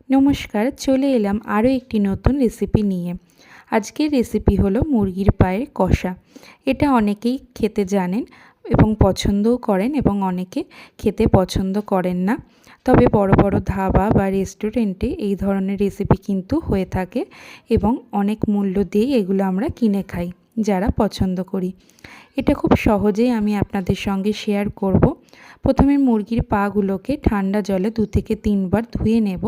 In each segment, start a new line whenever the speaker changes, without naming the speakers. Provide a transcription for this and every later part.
নমস্কার, চলে এলাম আরও একটি নতুন রেসিপি নিয়ে। আজকের রেসিপি হলো মুরগির পায়ের কষা। এটা অনেকেই খেতে জানেন এবং পছন্দও করেন এবং অনেকে খেতে পছন্দ করেন না। তবে বড় বড় ধাবা বা রেস্টুরেন্টে এই ধরনের রেসিপি কিন্তু হয়ে থাকে এবং অনেক মূল্য দিয়ে এগুলো আমরা কিনে খাই যারা পছন্দ করি। এটা খুব সহজেই আমি আপনাদের সঙ্গে শেয়ার করব। প্রথমে মুরগির পাগুলোকে ঠান্ডা জলে 2 থেকে 3 বার ধুয়ে নেব।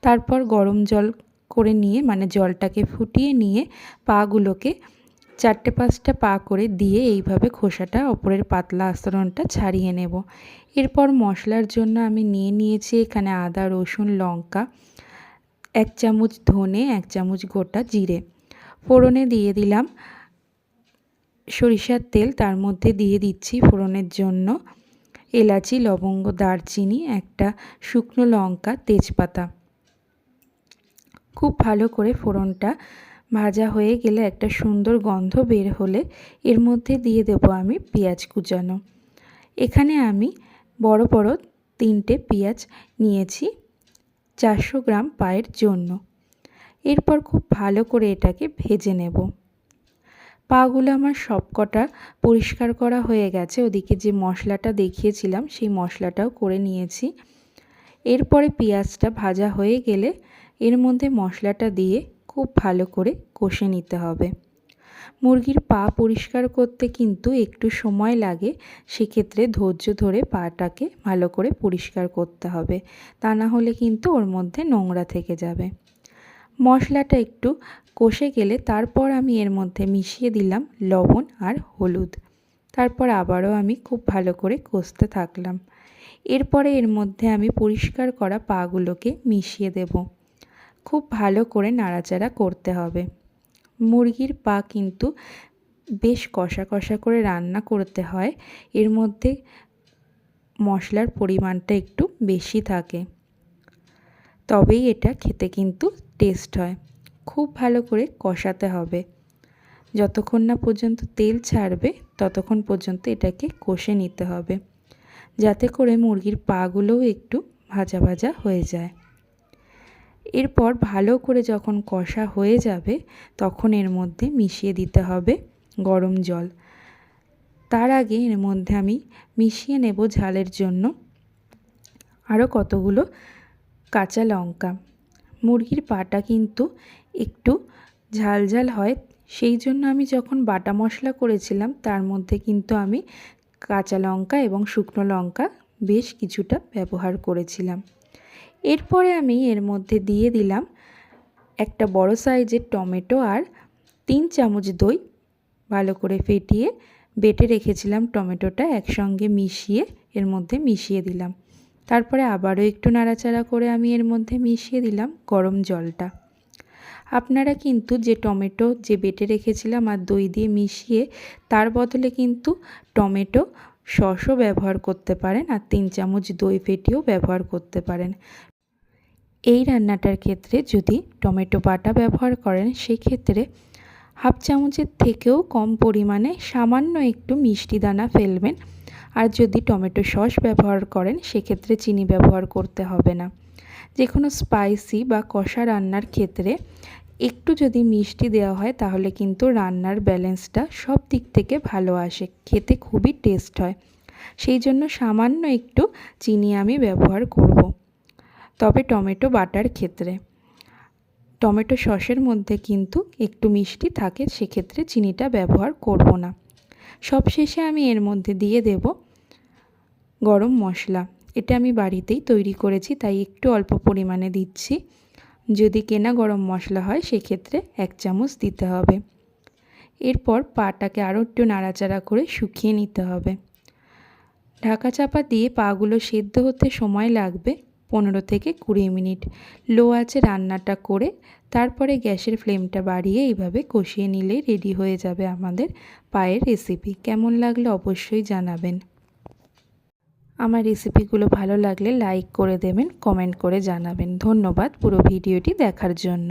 তারপর গরম জল করে নিয়ে জলটাকে ফুটিয়ে নিয়ে পাগুলোকে 4-5টা পা করে দিয়ে এইভাবে খোসাটা ওপরের পাতলা আস্তরণটা ছাড়িয়ে নেব। এরপর মশলার জন্য আমি নিয়েছি এখানে আদা, রসুন, লঙ্কা, 1 চামচ ধনে, 1 চামচ গোটা জিরে। ফোড়নে দিয়ে দিলাম সরিষার তেল, তার মধ্যে দিয়ে দিচ্ছি ফোড়নের জন্য এলাচি, লবঙ্গ, দারচিনি, একটা শুকনো লঙ্কা, তেজপাতা। খুব ভালো করে ফোড়নটা ভাজা হয়ে গেলে একটা সুন্দর গন্ধ বের হলে এর মধ্যে দিয়ে দেব আমি পেঁয়াজ কুচানো। এখানে আমি বড় বড় 3টে পেঁয়াজ নিয়েছি 400 গ্রাম পায়ের জন্য। এরপর খুব ভালো করে এটাকে ভেজে নেব। পাগুলো আমার সবকটা পরিষ্কার করা হয়ে গেছে। ওদিকে যে মশলাটা দেখিয়েছিলাম সেই মশলাটাও করে নিয়েছি। এরপরে পেঁয়াজটা ভাজা হয়ে গেলে এর মধ্যে মশলাটা দিয়ে খুব ভালো করে কষে নিতে হবে। মুরগির পা পরিষ্কার করতে কিন্তু একটু সময় লাগে, সেক্ষেত্রে ধৈর্য ধরে পাটাকে ভালো করে পরিষ্কার করতে হবে, তা না হলে কিন্তু ওর মধ্যে নোংরা থেকে যাবে। মশলাটা একটু কষে গেলে তারপর আমি এর মধ্যে মিশিয়ে দিলাম লবণ আর হলুদ। তারপর আবারও আমি খুব ভালো করে কষতে থাকলাম। এরপরে এর মধ্যে আমি পরিষ্কার করা পাগুলোকে মিশিয়ে দেব। খুব ভালো করে নাড়াচাড়া করতে হবে। মুরগির পা কিন্তু বেশ কষা কষা করে রান্না করতে হয়, এর মধ্যে মশলার পরিমাণটা একটু বেশি থাকে, তবেই এটা খেতে কিন্তু টেস্ট হয়। খুব ভালো করে কষাতে হবে, যতক্ষণ না পর্যন্ত তেল ছাড়বে ততক্ষণ পর্যন্ত এটাকে কষে নিতে হবে, যাতে করে মুরগির পাগুলোও একটু ভাজা ভাজা হয়ে যায়। এরপর ভালো করে যখন কষা হয়ে যাবে তখন এর মধ্যে মিশিয়ে দিতে হবে গরম জল। তার আগে এর মধ্যে আমি মিশিয়ে নেব ঝালের জন্য আরও কতগুলো কাঁচা লঙ্কা। মুরগির পাটা কিন্তু একটু ঝাল ঝাল হয়, সেই জন্য আমি যখন বাটা মশলা করেছিলাম তার মধ্যে কিন্তু আমি কাঁচা লঙ্কা এবং শুকনো লঙ্কা বেশ কিছুটা ব্যবহার করেছিলাম। এরপরে আমি এর মধ্যে দিয়ে দিলাম একটা বড় সাইজের টমেটো আর 3 চামচ দই। ভালো করে ফেটিয়ে বেটে রেখেছিলাম টমেটোটা একসঙ্গে মিশিয়ে এর মধ্যে মিশিয়ে দিলাম। তারপরে আবারও একটু নাড়াচাড়া করে আমি এর মধ্যে মিশিয়ে দিলাম গরম জলটা। আপনারা কিন্তু যে টমেটো যে বেটে রেখেছিলাম আর দই দিয়ে মিশিয়ে তার বদলে কিন্তু টমেটো সসও ব্যবহার করতে পারেন আর 3 চামচ দই ফেটিয়েও ব্যবহার করতে পারেন। এই রান্নাটার ক্ষেত্রে যদি টমেটো বাটা ব্যবহার করেন সেক্ষেত্রে 1/2 চামচের থেকেও কম পরিমাণে সামান্য একটু মিষ্টি দানা ফেলবেন। আর যদি টমেটো সস ব্যবহার করেন সেক্ষেত্রে চিনি ব্যবহার করতে হবে না। যে কোনো স্পাইসি বা কষা রান্নার ক্ষেত্রে একটু যদি মিষ্টি দেওয়া হয় তাহলে কিন্তু রান্নার ব্যালেন্সটা সব দিক থেকে ভালো আসে, খেতে খুবই টেস্ট হয়। সেই জন্য সামান্য একটু চিনি আমি ব্যবহার করব। তবে টমেটো বাটার ক্ষেত্রে, টমেটো সসের মধ্যে কিন্তু একটু মিষ্টি থাকে, সেক্ষেত্রে চিনিটা ব্যবহার করব না। সবশেষে আমি এর মধ্যে দিয়ে দেব গরম মশলা। এটা আমি বাড়িতেই তৈরি করেছি তাই একটু অল্প পরিমাণে দিচ্ছি। যদি কেনা গরম মশলা হয় সেক্ষেত্রে 1 চামচ দিতে হবে। এরপর পাটাকে আরও একটু নাড়াচাড়া করে শুকিয়ে নিতে হবে। ঢাকা চাপা দিয়ে পাগুলো সেদ্ধ হতে সময় লাগবে 15 থেকে 20 মিনিট। লো আঁচে রান্নাটা করে তারপরে গ্যাসের ফ্লেমটা বাড়িয়ে এইভাবে কষিয়ে নিলেই রেডি হয়ে যাবে আমাদের পায়ের রেসিপি। কেমন লাগলো অবশ্যই জানাবেন। আমার রেসিপিগুলো ভালো লাগলে লাইক করে দেবেন, কমেন্ট করে জানাবেন। ধন্যবাদ পুরো ভিডিওটি দেখার জন্য।